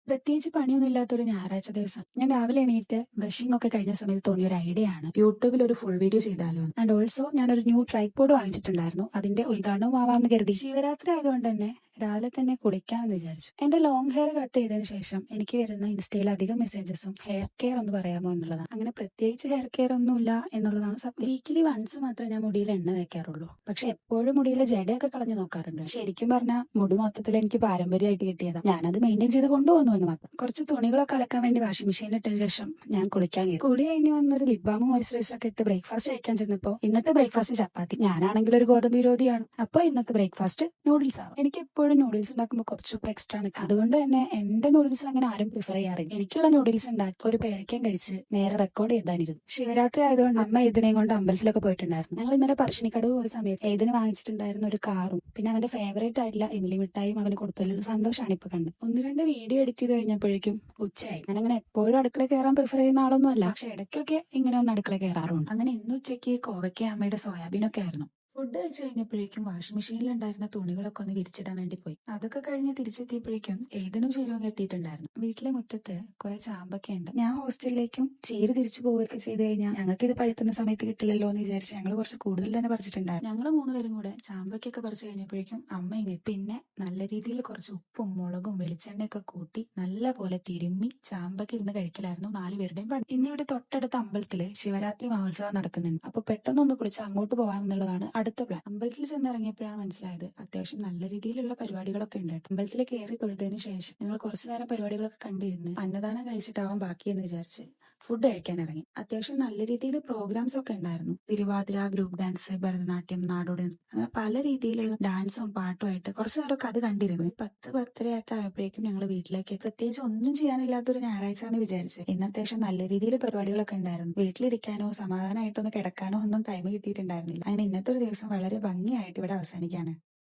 പ്രത്യേകിച്ച് പണിയൊന്നും ഇല്ലാത്തൊരു ഞായറാഴ്ച ദിവസം ഞാൻ രാവിലെ എണീറ്റ് ബ്രഷിംഗ് ഒക്കെ കഴിഞ്ഞ സമയത്ത് തോന്നിയ ഒരു ഐഡിയ ആണ് യൂട്യൂബിൽ ഒരു ഫുൾ വീഡിയോ ചെയ്താലോ. ആൻഡ് ഓൾസോ ഞാനൊരു ന്യൂ ട്രൈപോഡ് വാങ്ങിച്ചിട്ടുണ്ടായിരുന്നു. അതിന്റെ ഉദ്ഘാടനവും ആവാമെന്ന് കരുതി. ശിവരാത്രി ആയതുകൊണ്ട് തന്നെ രാവിലെ തന്നെ കുളിക്കാമെന്ന് വിചാരിച്ചു. എന്റെ ലോങ് ഹെയർ കട്ട് ചെയ്തതിനു ശേഷം എനിക്ക് വരുന്ന ഇൻസ്റ്റയിൽ അധികം മെസ്സേജസും ഹെയർ കെയർ ഒന്ന് പറയാമോ എന്നുള്ളതാണ്. അങ്ങനെ പ്രത്യേകിച്ച് ഹെയർ കെയർ ഒന്നുമില്ല എന്നുള്ളതാണ് സത്യം. വീക്കിലി വൺസ് മാത്രമേ ഞാൻ മുടിയിൽ എണ്ണ വെക്കാറുള്ളൂ. പക്ഷെ എപ്പോഴും മുടിയിലെ ജടയൊക്കെ കളഞ്ഞു നോക്കാറുണ്ട്. ശരിക്കും പറഞ്ഞാൽ മുടി മൊത്തത്തിൽ എനിക്ക് പാരമ്പര്യമായിട്ട് കിട്ടിയതാണ്. ഞാനത് മെയിൻറ്റെയിൻ ചെയ്ത് കൊണ്ടുപോകുന്നു എന്ന് മാത്രം. കുറച്ച് തുണികളൊക്കെ അലക്കാൻ വേണ്ടി വാഷിംഗ് മെഷീനിൽ ഇട്ടതിന് ശേഷം ഞാൻ കുളിക്കാൻ കയറി. കുളി കഴിഞ്ഞ് വന്നൊരു ലിപ് ബാമും മോയ്സ്ചറൈസർ ഒക്കെ ഇട്ട് ബ്രേക്ക്ഫാസ്റ്റ് കഴിക്കാൻ ചെന്നപ്പോ ഇന്നത്തെ ബ്രേക്ക്ഫാസ്റ്റ് ചപ്പാത്തി. ഞാനാണെങ്കിൽ ഒരു ഗോതമ്പ് വിരോധിയാണ്. അപ്പൊ ഇന്നത്തെ ബ്രേക്ക്ഫാസ്റ്റ് നൂഡിൽസ് ആണ്. എനിക്ക് എപ്പോഴും നൂഡിൽസ് ഉണ്ടാക്കുമ്പോൾ കുറച്ച് ഉപ്പ് എക്സ്ട്രാ ആണ്. അതുകൊണ്ട് തന്നെ എന്റെ നൂഡിൽസ് അങ്ങനെ ആരും പ്രിഫർ ചെയ്യാറില്ല. എനിക്കുള്ള നൂഡിൽസ് ഉണ്ടാക്കി ഒരു പേരയ്ക്കാൻ കഴിച്ച് നേരെ റെക്കോർഡ് ചെയ്താനിരുന്നു. ശിവരാത്രി ആയതുകൊണ്ട് അമ്മ ഇതിനെയും കൊണ്ട് അമ്പലത്തിലൊക്കെ പോയിട്ടുണ്ടായിരുന്നു. ഞങ്ങൾ ഇന്നലെ പറശ്ശിനിക്കടവ് പോയ സമയത്ത് ഇതിന് വാങ്ങിച്ചിട്ടുണ്ടായിരുന്ന ഒരു കാറും പിന്നെ അവന്റെ ഫേവറേറ്റ് ആയിട്ടുള്ള ഇഡ്ഡലി മിഠായും അവന് കൊടുത്തതിലുള്ള സന്തോഷമാണ് ഇപ്പൊ കണ്ടത്. ഒന്ന് രണ്ട് വീഡിയോ എഡിറ്റ് ചെയ്ത് കഴിഞ്ഞപ്പോഴേക്കും ഉച്ചയായി. ഞാനങ്ങനെ എപ്പോഴും അടുക്കള കയറാൻ പ്രിഫർ ചെയ്യുന്ന ആളൊന്നും അല്ല. പക്ഷെ ഇടയ്ക്കൊക്കെ ഇങ്ങനെ ഒന്ന് അടുക്കള കയറാറുണ്ട്. അങ്ങനെ ഇന്ന് ഉച്ചയ്ക്ക് കോവയ്ക്ക അമ്മയുടെ സോയാബീനൊക്കെ ആയിരുന്നു. ഫുഡ് കഴിച്ച് കഴിഞ്ഞപ്പോഴേക്കും വാഷിംഗ് മെഷീനിൽ ഉണ്ടായിരുന്ന തുണികളൊക്കെ ഒന്ന് വിരിച്ചിടാൻ വേണ്ടി പോയി. അതൊക്കെ കഴിഞ്ഞ് തിരിച്ചെത്തിയപ്പോഴേക്കും ഏതിനും ചീരവും എത്തിയിട്ടുണ്ടായിരുന്നു. വീട്ടിലെ മുറ്റത്ത് കുറെ ചാമ്പൊക്കെ ഉണ്ട്. ഞാൻ ഹോസ്റ്റലിലേക്കും ചീര തിരിച്ചു പോവുകയൊക്കെ ചെയ്ത് കഴിഞ്ഞാൽ ഞങ്ങൾക്ക് ഇത് പഴുത്തുന്ന സമയത്ത് കിട്ടില്ലല്ലോ എന്ന് വിചാരിച്ച് ഞങ്ങൾ കുറച്ച് കൂടുതൽ തന്നെ പറിച്ചിട്ടുണ്ടായിരുന്നു. ഞങ്ങൾ മൂന്നുപേരും കൂടെ ചാമ്പൊക്കെ പറിച്ചു കഴിഞ്ഞപ്പോഴേക്കും അമ്മ ഇങ്ങനെ പിന്നെ നല്ല രീതിയിൽ കുറച്ച് ഉപ്പും മുളകും വെളിച്ചെണ്ണയൊക്കെ കൂട്ടി നല്ല പോലെ തിരുമ്മി ചാമ്പൊക്കെ ഇരുന്ന് കഴിക്കലായിരുന്നു നാലുപേരുടെയും പണി. ഇന്നിവിടെ തൊട്ടടുത്ത അമ്പലത്തില് ശിവരാത്രി മഹോത്സവം നടക്കുന്നുണ്ട്. അപ്പൊ പെട്ടെന്നൊന്ന് കുളിച്ച് അങ്ങോട്ട് പോകാമെന്നുള്ളതാണ് അടുത്ത പ്ലാൻ. അമ്പലത്തിൽ ചെന്നിറങ്ങിയപ്പോഴാണ് മനസ്സിലായത് അത്യാവശ്യം നല്ല രീതിയിലുള്ള പരിപാടികളൊക്കെ ഉണ്ട്. അമ്പലത്തിൽ കയറി തൊഴുതതിനു ശേഷം ഞങ്ങൾ കുറച്ചു നേരം പരിപാടികളൊക്കെ കണ്ടിരുന്ന് അന്നദാനം കഴിച്ചിട്ടാവാൻ ബാക്കിയെന്ന് വിചാരിച്ച് ഫുഡ് കഴിക്കാൻ ഇറങ്ങി. അത്യാവശ്യം നല്ല രീതിയിൽ പ്രോഗ്രാംസ് ഒക്കെ ഉണ്ടായിരുന്നു. തിരുവാതിര, ഗ്രൂപ്പ് ഡാൻസ്, ഭരതനാട്യം, നാടോടി അങ്ങനെ പല രീതിയിലുള്ള ഡാൻസും പാട്ടുമായിട്ട് കുറച്ചു നേരമൊക്കെ അത് കണ്ടിരുന്നു. 10-10:30 ആയപ്പോഴേക്കും ഞങ്ങൾ വീട്ടിലേക്ക്. പ്രത്യേകിച്ച് ഒന്നും ചെയ്യാനില്ലാത്തൊരു ഞായറാഴ്ച എന്ന് വിചാരിച്ച് ഇന്ന് അത്യാവശ്യം നല്ല രീതിയിൽ പരിപാടികളൊക്കെ ഉണ്ടായിരുന്നു. വീട്ടിലിരിക്കാനോ സമാധാനമായിട്ടൊന്ന് കിടക്കാനോ ഒന്നും ടൈം കിട്ടിയിട്ടുണ്ടായിരുന്നില്ല. അങ്ങനെ ഇന്നത്തെ ഒരു ദിവസം വളരെ ഭംഗിയായിട്ട് ഇവിടെ അവസാനിക്കാണ്.